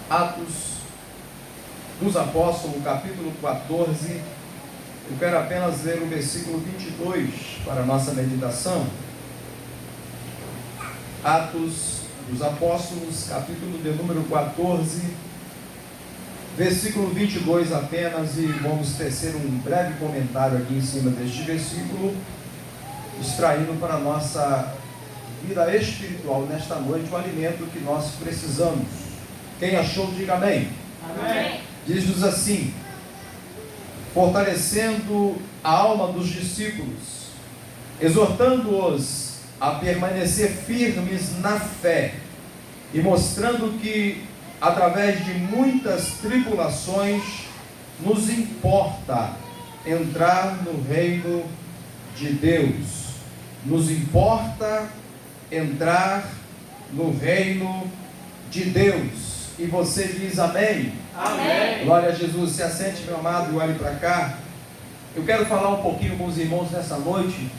Atos dos Apóstolos, capítulo 14. Eu quero apenas ler o versículo 22 para a nossa meditação. Atos dos Apóstolos, capítulo de número 14, versículo 22 apenas, e vamos tecer um breve comentário aqui em cima deste versículo, extraindo para a nossa vida espiritual nesta noite o alimento que nós precisamos. Quem achou, diga amém. Amém. Diz-nos assim: fortalecendo a alma dos discípulos, exortando-os a permanecer firmes na fé, e mostrando que, através de muitas tribulações, nos importa entrar no reino de Deus. Nos importa entrar no reino de Deus. E você diz amém? Amém. Glória a Jesus. Se assente, meu amado, e olhe para cá. Eu quero falar um pouquinho com os irmãos nessa noite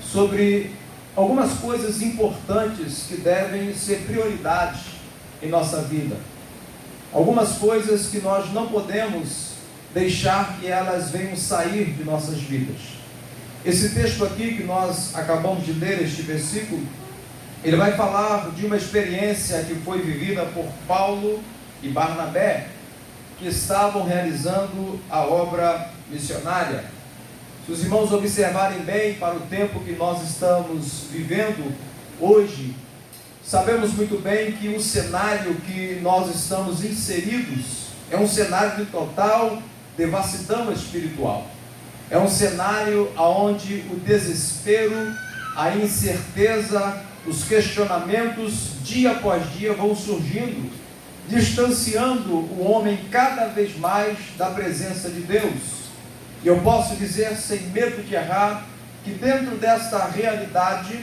sobre algumas coisas importantes que devem ser prioridade em nossa vida. Algumas coisas que nós não podemos deixar que elas venham sair de nossas vidas. Esse texto aqui que nós acabamos de ler, este versículo, ele vai falar de uma experiência que foi vivida por Paulo e Barnabé, que estavam realizando a obra missionária. Se os irmãos observarem bem para o tempo que nós estamos vivendo hoje, sabemos muito bem que o cenário que nós estamos inseridos é um cenário de total devassidão espiritual. É um cenário onde o desespero, a incerteza, os questionamentos, dia após dia, vão surgindo, distanciando o homem cada vez mais da presença de Deus. E eu posso dizer, sem medo de errar, que dentro desta realidade,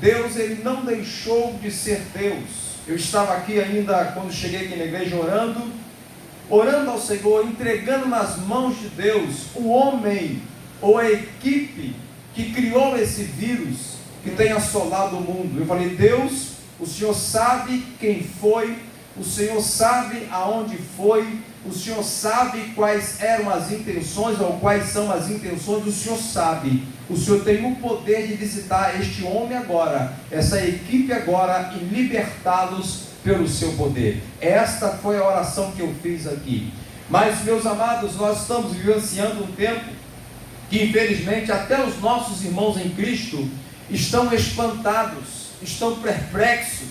Deus, ele não deixou de ser Deus. Eu estava aqui ainda, quando cheguei aqui na igreja, orando ao Senhor, entregando nas mãos de Deus o homem ou a equipe que criou esse vírus que tem assolado o mundo. Eu falei: Deus, o Senhor sabe quem foi, o Senhor sabe aonde foi, o Senhor sabe quais eram as intenções ou quais são as intenções, o Senhor sabe. O Senhor tem o poder de visitar este homem agora, essa equipe agora, e libertá-los pelo seu poder. Esta foi a oração que eu fiz aqui. Mas, meus amados, nós estamos vivenciando um tempo que, infelizmente, até os nossos irmãos em Cristo estão espantados, estão perplexos,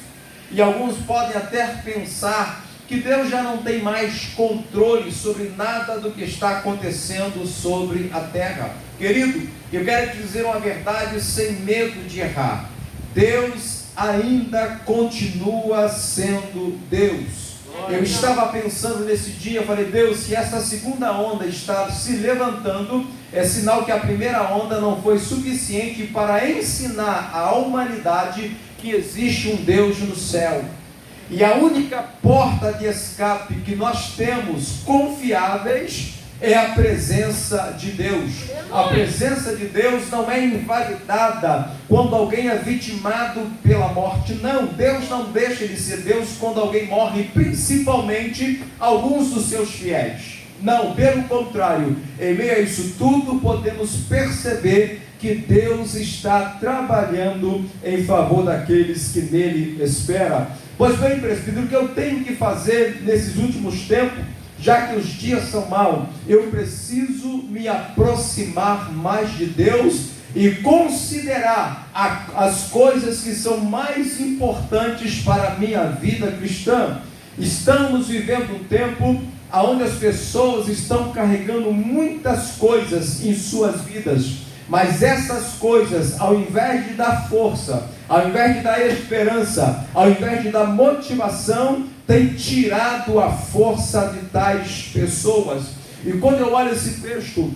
e alguns podem até pensar que Deus já não tem mais controle sobre nada do que está acontecendo sobre a terra. Querido, eu quero te dizer uma verdade sem medo de errar: Deus ainda continua sendo Deus. Eu estava pensando nesse dia, eu falei: Deus, se essa segunda onda está se levantando, é sinal que a primeira onda não foi suficiente para ensinar à humanidade que existe um Deus no céu. E a única porta de escape que nós temos confiáveis é a presença de Deus. A presença de Deus não é invalidada quando alguém é vitimado pela morte. Não, Deus não deixa de ser Deus quando alguém morre, principalmente alguns dos seus fiéis. Não, pelo contrário, em meio a isso tudo podemos perceber que Deus está trabalhando em favor daqueles que nele esperam. Pois bem, presbítero, o que eu tenho que fazer nesses últimos tempos, já que os dias são maus, eu preciso me aproximar mais de Deus e considerar as coisas que são mais importantes para a minha vida cristã. Estamos vivendo um tempo onde as pessoas estão carregando muitas coisas em suas vidas, mas essas coisas, ao invés de dar força, ao invés de dar esperança, ao invés de dar motivação, tem tirado a força de tais pessoas. E quando eu olho esse texto,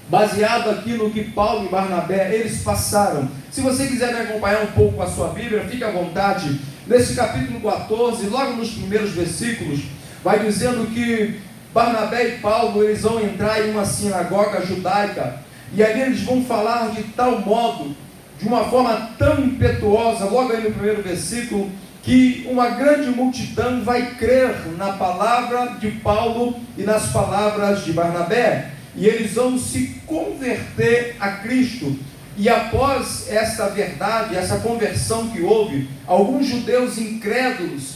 baseado aqui no que Paulo e Barnabé, eles passaram, se você quiser me acompanhar um pouco com a sua Bíblia, fique à vontade. Nesse capítulo 14, logo nos primeiros versículos, vai dizendo que Barnabé e Paulo, eles vão entrar em uma sinagoga judaica, e ali eles vão falar de tal modo, de uma forma tão impetuosa, logo aí no primeiro versículo, que uma grande multidão vai crer na palavra de Paulo e nas palavras de Barnabé, e eles vão se converter a Cristo. E após esta verdade, essa conversão que houve, alguns judeus incrédulos,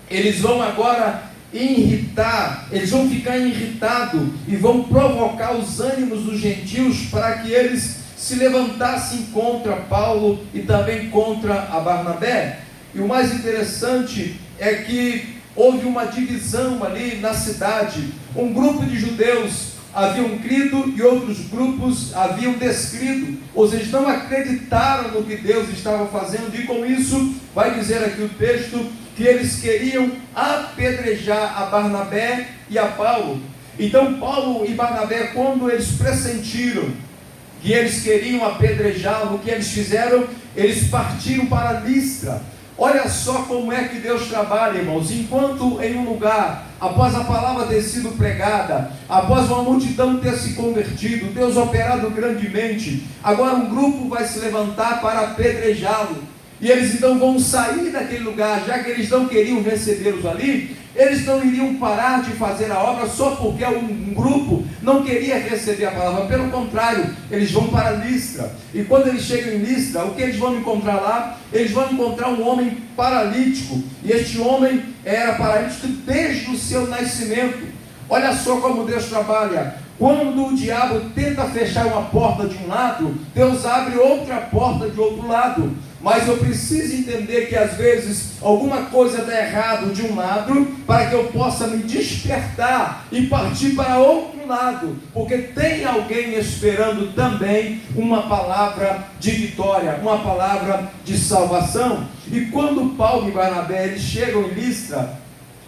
eles vão agora irritar, eles vão ficar irritados e vão provocar os ânimos dos gentios para que eles se levantassem contra Paulo e também contra a Barnabé. E o mais interessante é que houve uma divisão ali na cidade. Um grupo de judeus haviam crido e outros grupos haviam descrido, ou seja, não acreditaram no que Deus estava fazendo, e com isso vai dizer aqui o texto que eles queriam apedrejar a Barnabé e a Paulo. Então Paulo e Barnabé, quando eles pressentiram que eles queriam apedrejá-lo, o que eles fizeram? Eles partiram para Listra. Olha só como é que Deus trabalha, irmãos. Enquanto em um lugar, após a palavra ter sido pregada, após uma multidão ter se convertido, Deus operado grandemente, agora um grupo vai se levantar para apedrejá-lo. E eles então vão sair daquele lugar, já que eles não queriam recebê-los ali. Eles não iriam parar de fazer a obra só porque um grupo não queria receber a palavra. Pelo contrário, eles vão para Listra. E quando eles chegam em Listra, o que eles vão encontrar lá? Eles vão encontrar um homem paralítico. E este homem era paralítico desde o seu nascimento. Olha só como Deus trabalha. Quando o diabo tenta fechar uma porta de um lado, Deus abre outra porta de outro lado. Mas eu preciso entender que às vezes alguma coisa está errado de um lado, para que eu possa me despertar e partir para outro lado, porque tem alguém esperando também uma palavra de vitória, uma palavra de salvação. E quando Paulo e Barnabé eles chegam em Listra,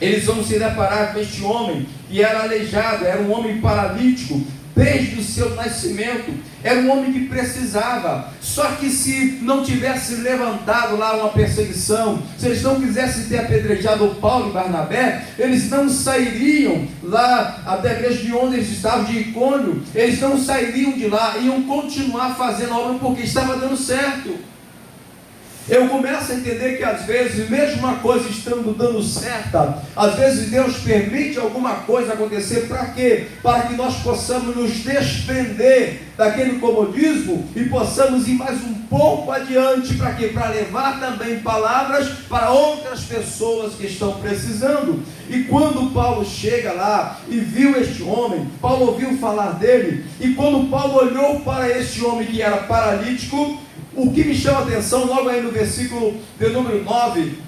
eles vão se deparar com este homem que era aleijado, era um homem paralítico desde o seu nascimento, era um homem que precisava. Só que se não tivesse levantado lá uma perseguição, se eles não quisessem ter apedrejado Paulo e Barnabé, eles não sairiam lá da igreja de onde eles estavam, de Icônio, eles não sairiam de lá, iam continuar fazendo a obra porque estava dando certo. Eu começo a entender que às vezes, mesmo uma coisa estando dando certa, às vezes Deus permite alguma coisa acontecer, para quê? Para que nós possamos nos desprender daquele comodismo e possamos ir mais um pouco adiante. Para quê? Para levar também palavras para outras pessoas que estão precisando. E quando Paulo chega lá e viu este homem, Paulo ouviu falar dele, e quando Paulo olhou para este homem que era paralítico, o que me chama a atenção, logo aí no versículo de número 9,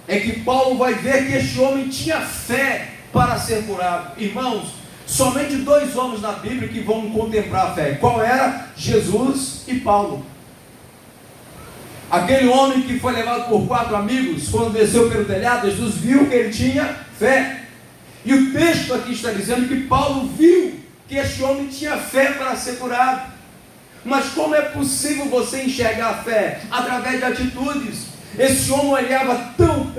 é que Paulo vai ver que este homem tinha fé para ser curado. Irmãos, somente dois homens na Bíblia que vão contemplar a fé. Qual era? Jesus e Paulo. Aquele homem que foi levado por 4 amigos, quando desceu pelo telhado, Jesus viu que ele tinha fé. E o texto aqui está dizendo que Paulo viu que este homem tinha fé para ser curado. Mas como é possível você enxergar a fé? Através de atitudes. Esse homem olhava tão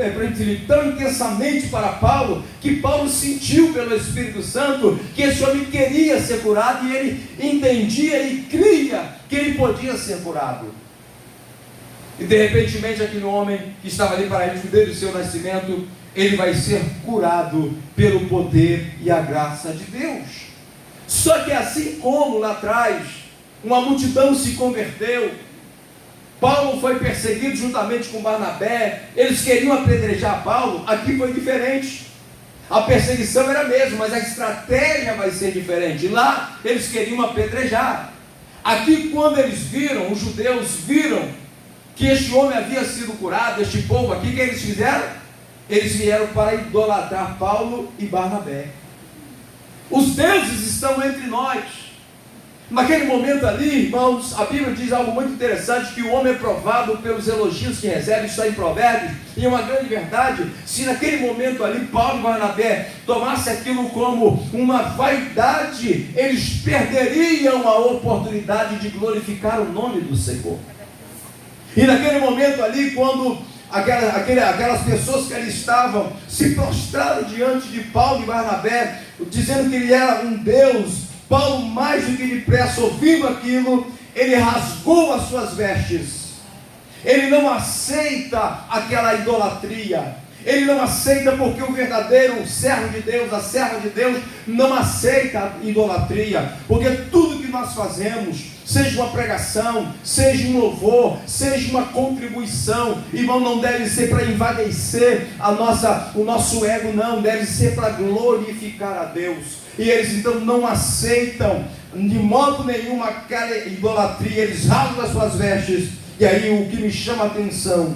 intensamente para Paulo, que Paulo sentiu pelo Espírito Santo que esse homem queria ser curado, e ele entendia e cria que ele podia ser curado. E de repente aquele homem que estava ali paralítico desde o seu nascimento, ele vai ser curado pelo poder e a graça de Deus. Só que assim como lá atrás uma multidão se converteu, Paulo foi perseguido juntamente com Barnabé, eles queriam apedrejar Paulo, aqui foi diferente. A perseguição era a mesma, mas a estratégia vai ser diferente. Lá eles queriam apedrejar. Aqui, quando eles viram, os judeus viram que este homem havia sido curado, este povo aqui, o que eles fizeram? Eles vieram para idolatrar Paulo e Barnabé. Os deuses estão entre nós. Naquele momento ali, irmãos, a Bíblia diz algo muito interessante, que o homem é provado pelos elogios que recebe. Isso está em Provérbios, e é uma grande verdade. Se naquele momento ali, Paulo e Barnabé tomassem aquilo como uma vaidade, eles perderiam a oportunidade de glorificar o nome do Senhor. E naquele momento ali, quando aquelas pessoas que ali estavam se prostraram diante de Paulo e Barnabé, dizendo que ele era um Deus, Paulo, mais do que depressa, ouvindo aquilo, ele rasgou as suas vestes. Ele não aceita aquela idolatria. Ele não aceita porque o verdadeiro servo de Deus, a serva de Deus, não aceita a idolatria. Porque tudo que nós fazemos, seja uma pregação, seja um louvor, seja uma contribuição, irmão, não deve ser para envanecer o nosso ego, não, deve ser para glorificar a Deus. E eles então não aceitam de modo nenhum aquela idolatria. Eles rasgam as suas vestes. E aí o que me chama a atenção,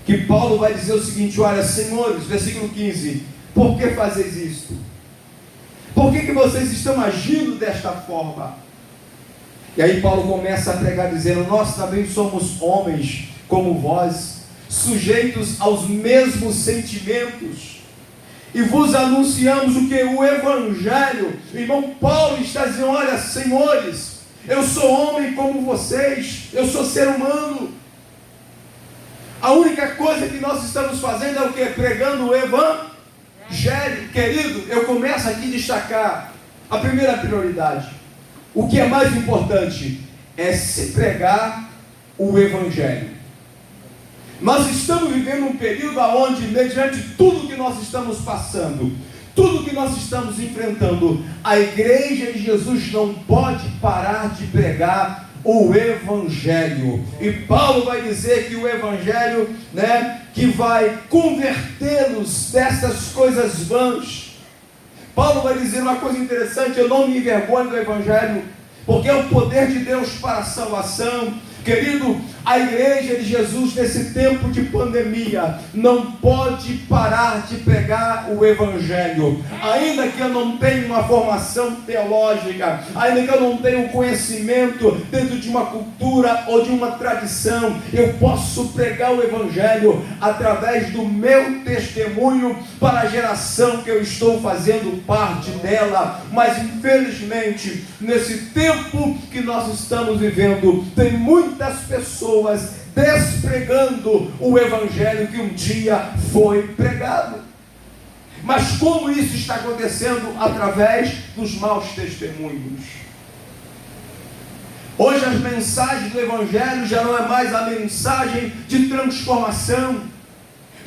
que Paulo vai dizer o seguinte: olha, senhores, versículo 15, por que fazeis isto? Por que vocês estão agindo desta forma? E aí Paulo começa a pregar dizendo: nós também somos homens como vós, sujeitos aos mesmos sentimentos, e vos anunciamos o que? O Evangelho. Irmão, Paulo está dizendo: olha, senhores, eu sou homem como vocês, eu sou ser humano. A única coisa que nós estamos fazendo é o que? Pregando o Evangelho. Querido, eu começo aqui a destacar a primeira prioridade. O que é mais importante é se pregar o Evangelho. Nós estamos vivendo um período onde, mediante tudo que nós estamos passando, tudo que nós estamos enfrentando, a igreja de Jesus não pode parar de pregar o Evangelho. E Paulo vai dizer que o Evangelho, que vai convertê-los dessas coisas vãs. Paulo vai dizer uma coisa interessante: eu não me envergonho do Evangelho, porque é o poder de Deus para a salvação. Querido, a igreja de Jesus nesse tempo de pandemia não pode parar de pregar o Evangelho. Ainda que eu não tenha uma formação teológica, ainda que eu não tenha um conhecimento dentro de uma cultura ou de uma tradição, eu posso pregar o Evangelho através do meu testemunho para a geração que eu estou fazendo parte dela. Mas infelizmente, nesse tempo que nós estamos vivendo, tem muitas pessoas despregando o Evangelho que um dia foi pregado. Mas como isso está acontecendo? Através dos maus testemunhos. Hoje as mensagens do Evangelho já não é mais a mensagem de transformação,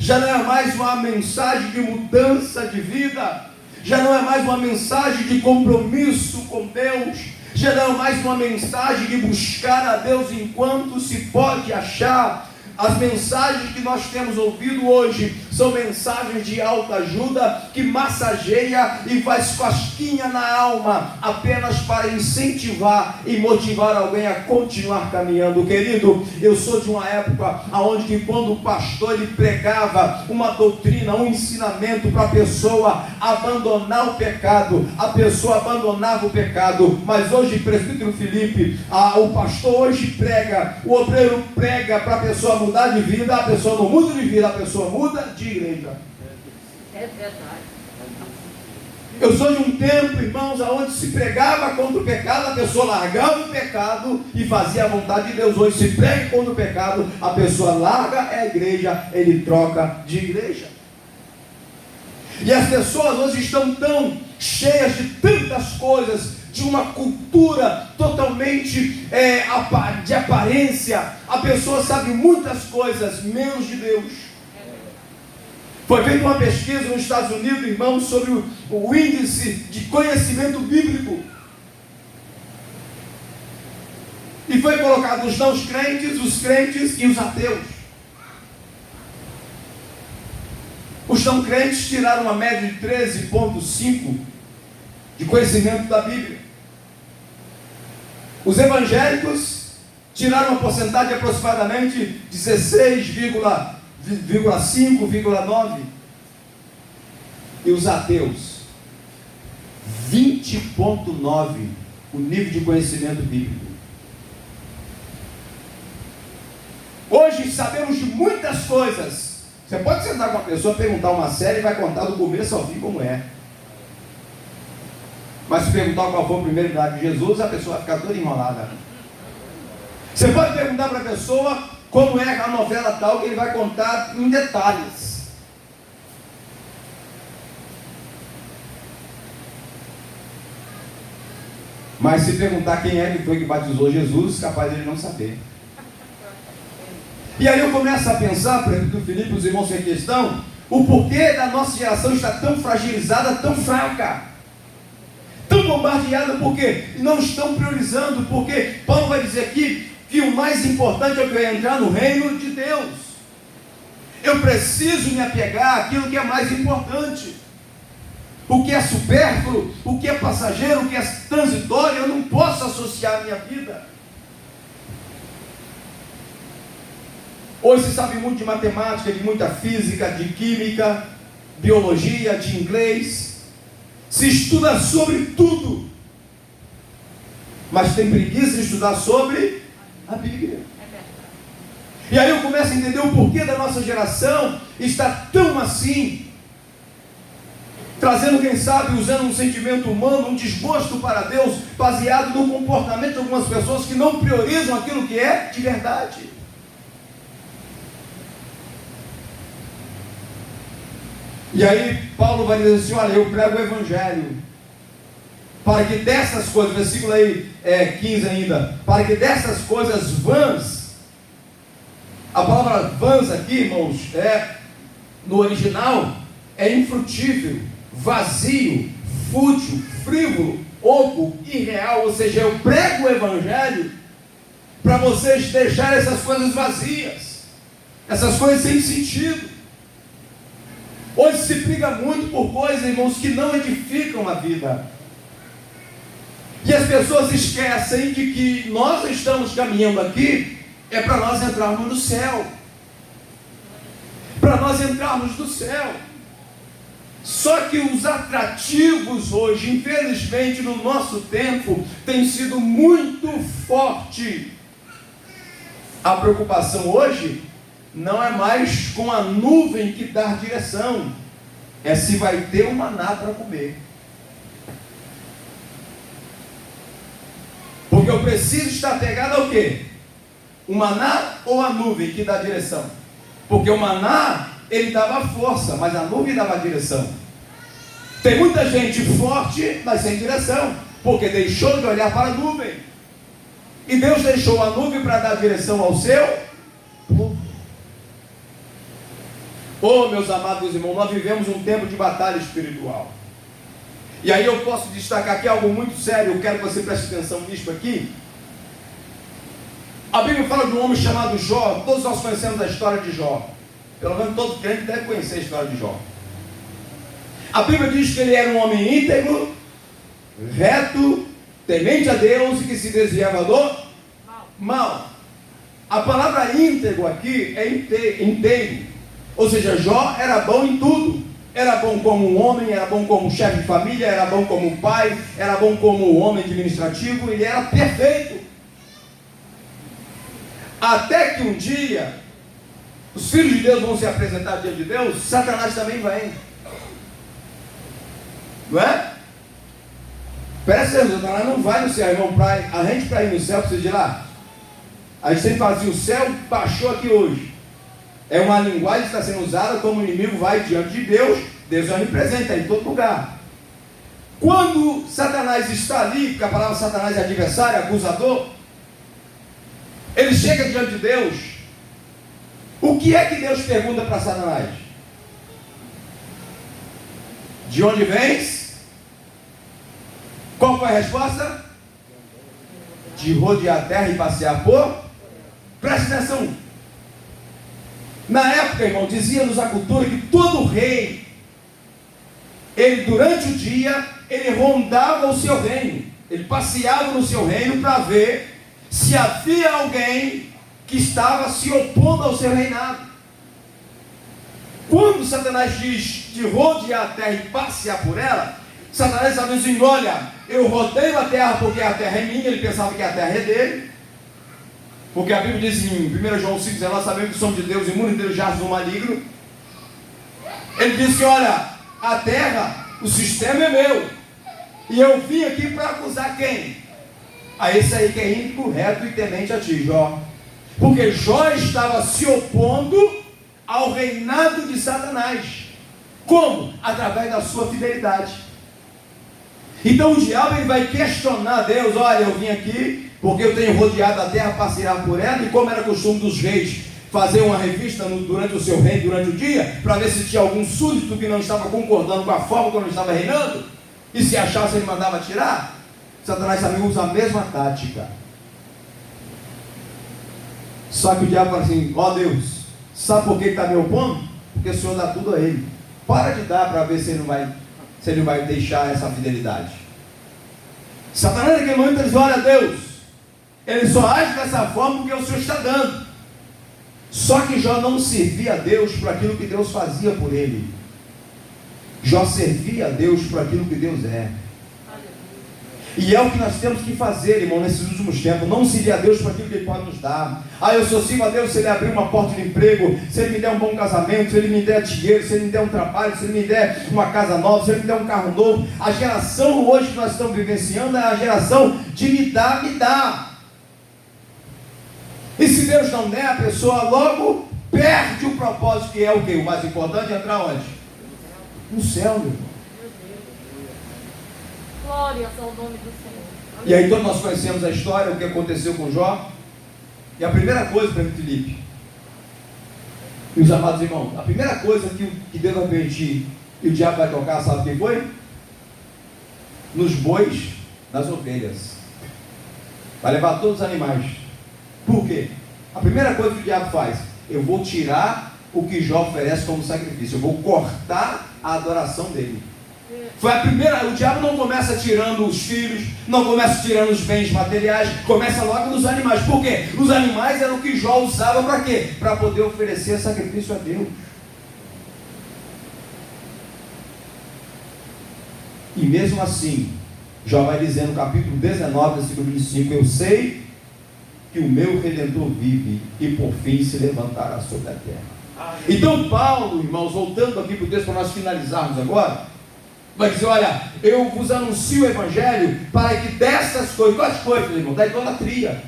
já não é mais uma mensagem de mudança de vida, já não é mais uma mensagem de compromisso com Deus, já não é mais uma mensagem de buscar a Deus enquanto se pode achar. As mensagens que nós temos ouvido hoje são mensagens de autoajuda que massageia e faz cosquinha na alma apenas para incentivar e motivar alguém a continuar caminhando. Querido, eu sou de uma época onde quando o pastor ele pregava uma doutrina, um ensinamento para a pessoa abandonar o pecado, a pessoa abandonava o pecado. Mas hoje, presbítero Felipe, o pastor hoje prega, o obreiro prega para a pessoa mudar de vida, a pessoa não muda de vida, a pessoa muda de igreja. É verdade. Eu sou de um tempo, irmãos, onde se pregava contra o pecado, a pessoa largava o pecado e fazia a vontade de Deus. Hoje se prega contra o pecado, a pessoa larga a igreja, ele troca de igreja. E as pessoas hoje estão tão cheias de tantas coisas, de uma cultura totalmente de aparência. A pessoa sabe muitas coisas, menos de Deus. Foi feita uma pesquisa nos Estados Unidos, irmãos, sobre o índice de conhecimento bíblico. E foi colocado os não crentes, os crentes e os ateus. Os não crentes tiraram uma média de 13,5 de conhecimento da Bíblia. Os evangélicos tiraram uma porcentagem de aproximadamente 16,5,9. E os ateus, 20,9 o nível de conhecimento bíblico. Hoje sabemos de muitas coisas. Você pode sentar com uma pessoa, perguntar uma série e vai contar do começo ao fim como é. Mas se perguntar qual foi o primeiro milagre de Jesus, a pessoa vai ficar toda enrolada. Você pode perguntar para a pessoa como é a novela tal, que ele vai contar em detalhes. Mas se perguntar quem é que foi que batizou Jesus, capaz de ele não saber. E aí eu começo a pensar, por exemplo, do Filipe, os irmãos em questão, o porquê da nossa geração está tão fragilizada, tão fraca, tão bombardeada, porque não estão priorizando, porque Paulo vai dizer aqui que o mais importante é que eu entrar no reino de Deus. Eu preciso me apegar àquilo que é mais importante. O que é supérfluo, o que é passageiro, o que é transitório, eu não posso associar a minha vida. Hoje se sabe muito de matemática, de muita física, de química, biologia, de inglês. Se estuda sobre tudo. Mas tem preguiça de estudar sobre a Bíblia. E aí eu começo a entender o porquê da nossa geração está tão assim, trazendo, quem sabe, usando um sentimento humano, um desgosto para Deus, baseado no comportamento de algumas pessoas que não priorizam aquilo que é de verdade. E aí Paulo vai dizer assim, olha, eu prego o Evangelho, para que dessas coisas, versículo aí 15 ainda, para que dessas coisas vãs, a palavra vãs aqui, irmãos, no original, é infrutífero, vazio, fútil, frívolo, oco, irreal. Ou seja, eu prego o Evangelho para vocês deixarem essas coisas vazias, essas coisas sem sentido. Hoje se briga muito por coisas, irmãos, que não edificam a vida. E as pessoas esquecem de que nós estamos caminhando aqui é para nós entrarmos no céu. Para nós entrarmos no céu. Só que os atrativos hoje, infelizmente, no nosso tempo, tem sido muito forte. A preocupação hoje não é mais com a nuvem que dá direção, é se vai ter um maná para comer. Porque eu preciso estar pegado ao quê? O maná ou a nuvem que dá direção? Porque o maná, ele dava força, mas a nuvem dava direção. Tem muita gente forte, mas sem direção, porque deixou de olhar para a nuvem. E Deus deixou a nuvem para dar direção ao seu povo. Oh, meus amados irmãos, nós vivemos um tempo de batalha espiritual. E aí eu posso destacar aqui algo muito sério, eu quero que você preste atenção nisso aqui. A Bíblia fala de um homem chamado Jó. Todos nós conhecemos a história de Jó. Pelo menos todo crente deve conhecer a história de Jó. A Bíblia diz que ele era um homem íntegro, reto, temente a Deus e que se desviava do mal. A palavra íntegro aqui é inteiro. Ou seja, Jó era bom em tudo. Era bom como um homem, era bom como chefe de família, era bom como pai, era bom como homem administrativo, ele era perfeito. Até que um dia, os filhos de Deus vão se apresentar diante de Deus, Satanás também vem. Não é? Presta atenção, Satanás não vai no céu, irmão. A gente para ir no céu precisa de ir lá. A gente sempre fazia, o céu baixou aqui hoje. É uma linguagem que está sendo usada como o inimigo vai diante de Deus. Deus é onipresente, está em todo lugar. Quando Satanás está ali, porque a palavra Satanás é adversário, acusador, ele chega diante de Deus. O que é que Deus pergunta para Satanás? De onde vens? Qual foi a resposta? De rodear a terra e passear por? Preste atenção. Na época, irmão, dizia-nos a cultura que todo rei, ele durante o dia, ele rondava o seu reino, ele passeava no seu reino para ver se havia alguém que estava se opondo ao seu reinado. Quando Satanás diz de rodear a terra e passear por ela, Satanás está dizendo assim, olha, eu rodeio a terra porque a terra é minha. Ele pensava que a terra é dele, porque a Bíblia diz em 1 João 5,19, nós sabemos que somos de Deus e o mundo inteiro jaz no maligno. Ele disse, olha, a terra, o sistema é meu, e eu vim aqui para acusar quem? A esse aí que é íntegro, reto e temente a ti, Jó. Porque Jó estava se opondo ao reinado de Satanás. Como? Através da sua fidelidade. Então o diabo ele vai questionar Deus. Olha, eu vim aqui porque eu tenho rodeado a terra, passear por ela, e como era costume dos reis fazer uma revista durante o seu reino, durante o dia, para ver se tinha algum súdito que não estava concordando com a forma como ele estava reinando, e se achasse ele mandava tirar. Satanás também usa a mesma tática. Só que o diabo fala assim: ó Deus, sabe por que ele está me opondo? Porque o Senhor dá tudo a ele. Para de dar para ver se ele não vai deixar essa fidelidade. Satanás naquele momento ele diz: olha Deus, ele só age dessa forma porque o Senhor está dando. Só que Jó não servia a Deus por aquilo que Deus fazia por ele. Jó servia a Deus por aquilo que Deus é. E é o que nós temos que fazer, irmão, nesses últimos tempos. Não servir a Deus por aquilo que Ele pode nos dar. Eu só sirvo a Deus se Ele abrir uma porta de emprego, se Ele me der um bom casamento, se Ele me der dinheiro, se Ele me der um trabalho, se Ele me der uma casa nova, se Ele me der um carro novo. A geração hoje que nós estamos vivenciando é a geração de me dá. E se Deus não der, a pessoa logo perde o propósito, que é o quê? O mais importante é entrar onde? No céu, meu irmão. Glória ao nome do Senhor. E aí todos nós conhecemos a história, o que aconteceu com Jó. E a primeira coisa, para Filipe, e os amados irmãos, a primeira coisa que Deus vai permitir e o diabo vai tocar, sabe o que foi? Nos bois, nas ovelhas. Vai levar todos os animais. Por quê? A primeira coisa que o diabo faz: eu vou tirar o que Jó oferece como sacrifício, eu vou cortar a adoração dele. Foi a primeira. O diabo não começa tirando os filhos, não começa tirando os bens materiais, começa logo nos animais. Por quê? Os animais eram o que Jó usava para quê? Para poder oferecer sacrifício a Deus. E mesmo assim, Jó vai dizer no capítulo 19, versículo 25: eu sei que o meu Redentor vive e por fim se levantará sobre a terra. Então Paulo, irmãos, voltando aqui para o texto para nós finalizarmos agora, vai dizer: olha, eu vos anuncio o Evangelho para que dessas coisas, quais coisas, irmão? Da idolatria.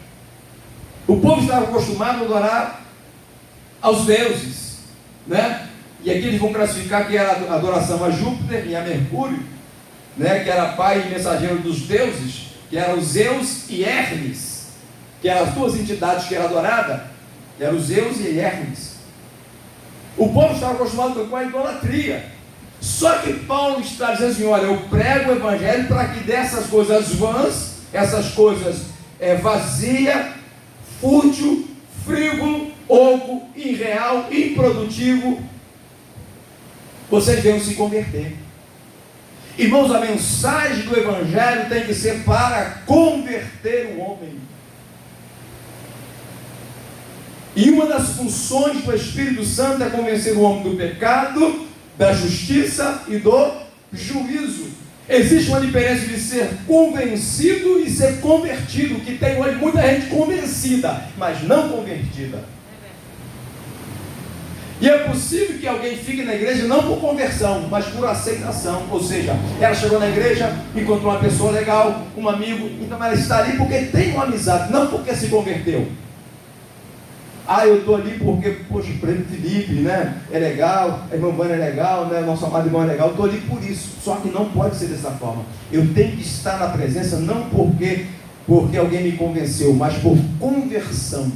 O povo estava acostumado a adorar aos deuses, né? E aqui eles vão classificar que era a adoração a Júpiter e a Mercúrio, né? Que era pai e mensageiro dos deuses, que eram Zeus e Hermes, que eram as duas entidades que eram adoradas, eram Zeus e Hermes. O povo estava acostumado com a idolatria. Só que Paulo está dizendo assim: olha, eu prego o Evangelho para que dessas coisas vãs, essas coisas vazia, fútil, frívolo, oco, irreal, improdutivo, vocês venham se converter. Irmãos, a mensagem do Evangelho tem que ser para converter o homem. E uma das funções do Espírito Santo é convencer o homem do pecado, da justiça e do juízo. Existe uma diferença de ser convencido e ser convertido, que tem hoje muita gente convencida, mas não convertida. E é possível que alguém fique na igreja não por conversão, mas por aceitação. Ou seja, ela chegou na igreja, encontrou uma pessoa legal, um amigo, então ela está ali porque tem uma amizade, não porque se converteu. Eu estou ali porque, poxa, o prêmio Filipe, né? É legal, a irmã Vânia é legal, né? Nosso amado irmão é legal, estou ali por isso. Só que não pode ser dessa forma. Eu tenho que estar na presença não porque alguém me convenceu, mas por conversão.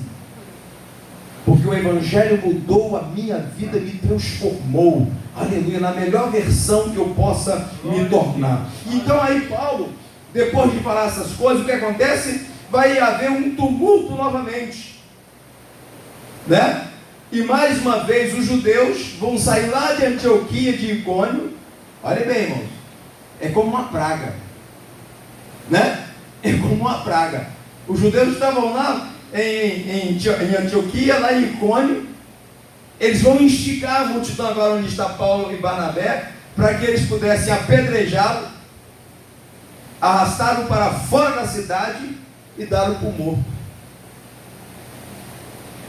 Porque o Evangelho mudou a minha vida, me transformou, aleluia, na melhor versão que eu possa me tornar. Então aí Paulo, depois de falar essas coisas, o que acontece? Vai haver um tumulto novamente, né? E mais uma vez os judeus vão sair lá de Antioquia, de Icônio. Olha bem, irmãos, é como uma praga, né? É como uma praga. Os judeus estavam lá em Antioquia, lá em Icônio. Eles vão instigar a multidão agora onde está Paulo e Barnabé, para que eles pudessem apedrejá-lo, arrastá-lo para fora da cidade e dar-o por morto.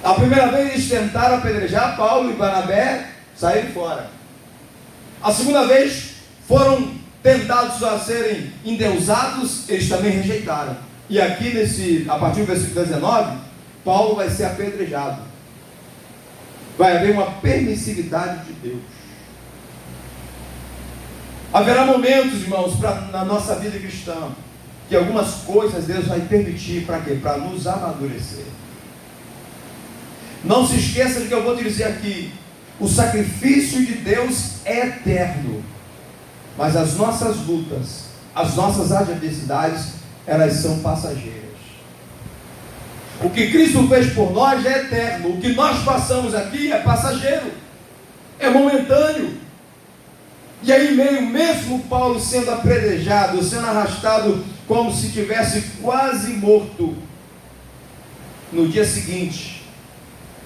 A primeira vez eles tentaram apedrejar Paulo e Barnabé, saíram fora. A segunda vez foram tentados a serem endeusados, eles também rejeitaram. E aqui a partir do versículo 19, Paulo vai ser apedrejado. Vai haver uma permissividade de Deus. Haverá momentos, irmãos, na nossa vida cristã, que algumas coisas Deus vai permitir para quê? Para nos amadurecer. Não se esqueça de que eu vou te dizer aqui: o sacrifício de Deus é eterno, mas as nossas lutas, as nossas adversidades, elas são passageiras. O que Cristo fez por nós é eterno. O que nós passamos aqui é passageiro, é momentâneo. E aí mesmo Paulo sendo apredejado, sendo arrastado como se tivesse quase morto, no dia seguinte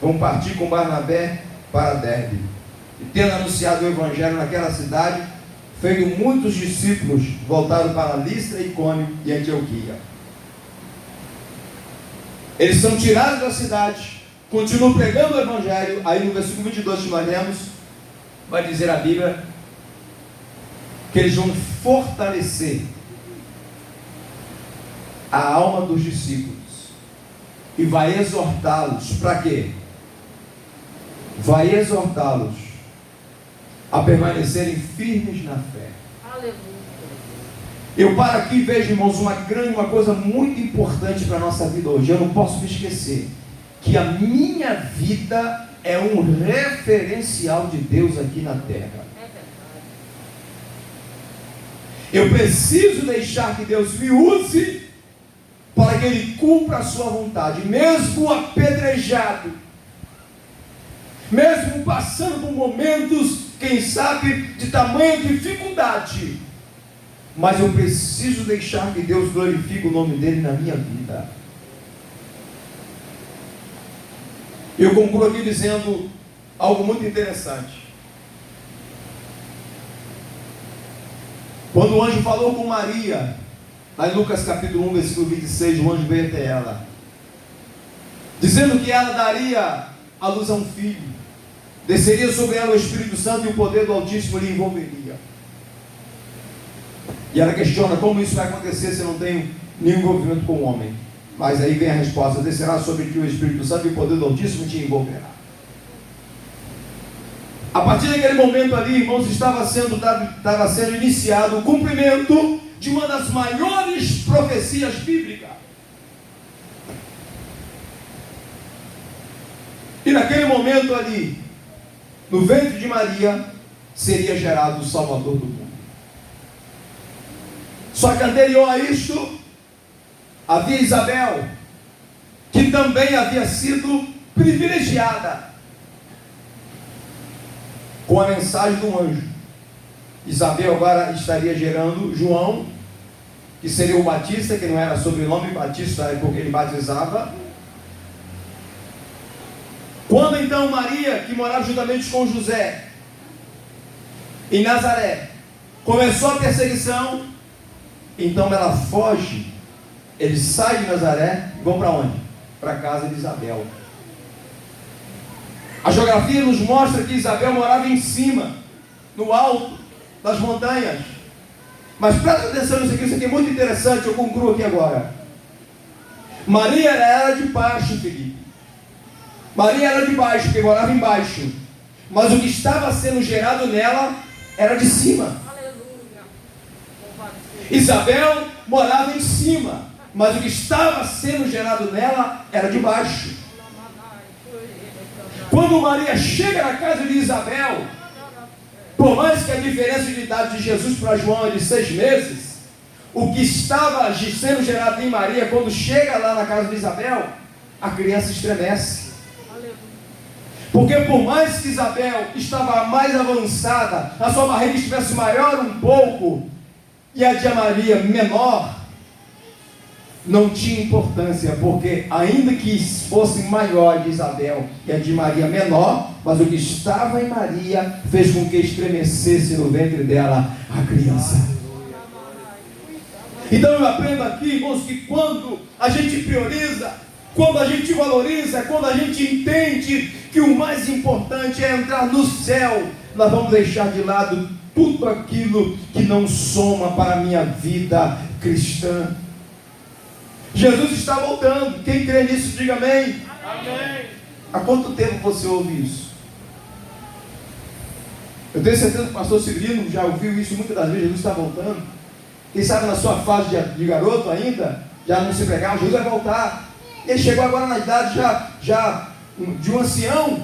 vão partir com Barnabé para Derbe, e tendo anunciado o evangelho naquela cidade, feito muitos discípulos, voltaram para Listra, Icônio e Antioquia. Eles são tirados da cidade, continuam pregando o evangelho. Aí no versículo 22 que nós lemos, vai dizer a Bíblia que eles vão fortalecer a alma dos discípulos e vai exortá-los. Para quê? Vai exortá-los a permanecerem firmes na fé. Aleluia. Eu paro aqui e vejo, irmãos, uma coisa muito importante para a nossa vida hoje. Eu não posso me esquecer que a minha vida é um referencial de Deus aqui na terra. Eu preciso deixar que Deus me use para que Ele cumpra a sua vontade, mesmo apedrejado, mesmo passando por momentos, quem sabe, de tamanha dificuldade, mas eu preciso deixar que Deus glorifique o nome dEle na minha vida. Eu concluo aqui dizendo algo muito interessante. Quando o anjo falou com Maria, lá em Lucas capítulo 1, versículo 26, o anjo veio até ela, dizendo que ela daria à luz a um filho, desceria sobre ela o Espírito Santo e o poder do Altíssimo lhe envolveria. E ela questiona: como isso vai acontecer se eu não tenho nenhum envolvimento com o homem? Mas aí vem a resposta: descerá sobre ti o Espírito Santo e o poder do Altíssimo te envolverá. A partir daquele momento ali, irmãos, estava sendo iniciado o cumprimento de uma das maiores profecias bíblicas. E naquele momento ali, no ventre de Maria, seria gerado o Salvador do mundo. Só que anterior a isto, havia Isabel, que também havia sido privilegiada com a mensagem do anjo. Isabel agora estaria gerando João, que seria o Batista, que não era sobrenome Batista, é porque ele batizava. Quando então Maria, que morava juntamente com José em Nazaré, começou a perseguição, então ela foge, eles saem de Nazaré e vão para onde? Para a casa de Isabel. A geografia nos mostra que Isabel morava em cima, no alto das montanhas. Mas presta atenção nisso aqui, isso aqui é muito interessante, eu concluo aqui agora. Maria era de baixo, Felipe. Maria era de baixo, porque morava embaixo. Mas o que estava sendo gerado nela era de cima. Isabel morava em cima, mas o que estava sendo gerado nela era de baixo. Quando Maria chega na casa de Isabel, por mais que a diferença de idade de Jesus para João é de 6 meses, o que estava sendo gerado em Maria, quando chega lá na casa de Isabel, a criança estremece. Porque por mais que Isabel estava mais avançada, a sua barriga estivesse maior um pouco, e a de Maria menor, não tinha importância, porque ainda que fosse maior de Isabel e a de Maria menor, mas o que estava em Maria fez com que estremecesse no ventre dela a criança. Então eu aprendo aqui, irmãos, que quando a gente prioriza, quando a gente valoriza, quando a gente entende que o mais importante é entrar no céu, nós vamos deixar de lado tudo aquilo que não soma para a minha vida cristã. Jesus está voltando. Quem crê nisso, diga amém. Amém. Há quanto tempo você ouve isso? Eu tenho certeza que o pastor Cirilo já ouviu isso muitas das vezes. Jesus está voltando. Quem sabe na sua fase de garoto ainda, já não se pregava, Jesus vai voltar. Ele chegou agora na idade já de um ancião,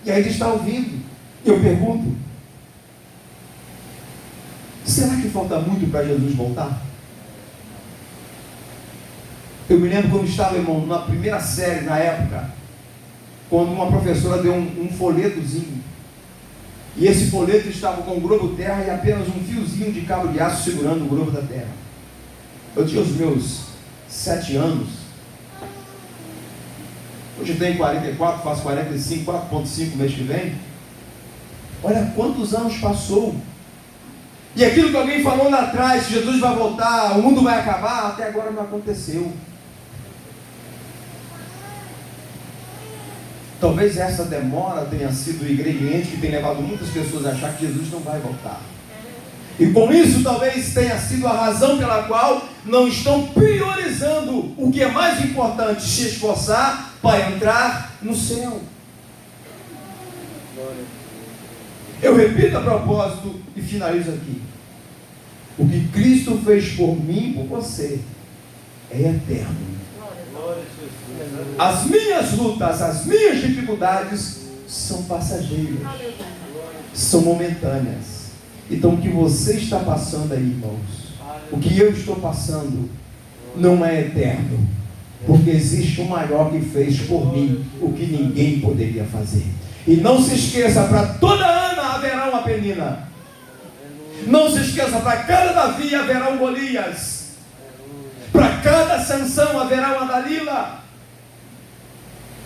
e aí ele está ouvindo. E eu pergunto, será que falta muito para Jesus voltar? Eu me lembro quando estava, irmão, na primeira série, na época, quando uma professora deu um folhetozinho, e esse folheto estava com o globo terra e apenas um fiozinho de cabo de aço segurando o globo da terra. Eu tinha os meus 7 anos. Hoje eu tenho 44, faço 45, 4.5 mês que vem. Olha quantos anos passou. E aquilo que alguém falou lá atrás, Jesus vai voltar, o mundo vai acabar, até agora não aconteceu. Talvez essa demora tenha sido o ingrediente que tem levado muitas pessoas a achar que Jesus não vai voltar. E com isso talvez tenha sido a razão pela qual não estão priorizando o que é mais importante, se esforçar para entrar no céu. Eu repito a propósito e finalizo aqui. O que Cristo fez por mim e por você é eterno. As minhas lutas, as minhas dificuldades são passageiras, são momentâneas. Então o que você está passando aí, irmãos, o que eu estou passando não é eterno, porque existe um maior que fez por mim o que ninguém poderia fazer. E não se esqueça, para toda Ana haverá uma Penina. Não se esqueça, para cada Davi haverá um Golias. Para cada Sansão haverá uma Dalila.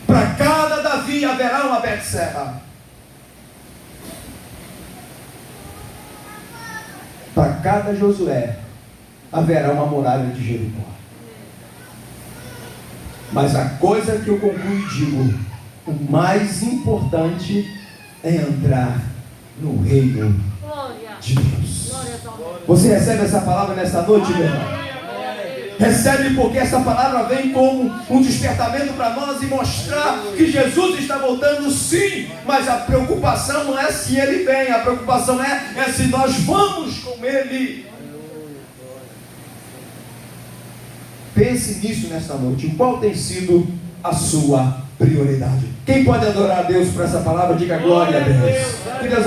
Para cada Davi haverá uma Betseba. Para cada Josué haverá uma muralha de Jericó. Mas a coisa que eu concluo e digo, o mais importante é entrar no reino de Deus. Você recebe essa palavra nesta noite, meu irmão? Recebe, porque essa palavra vem como um despertamento para nós e mostrar que Jesus está voltando, sim, mas a preocupação não é se Ele vem, a preocupação é se nós vamos com Ele. Pense nisso nesta noite. Qual tem sido a sua prioridade? Quem pode adorar a Deus por essa palavra? Diga glória a Deus.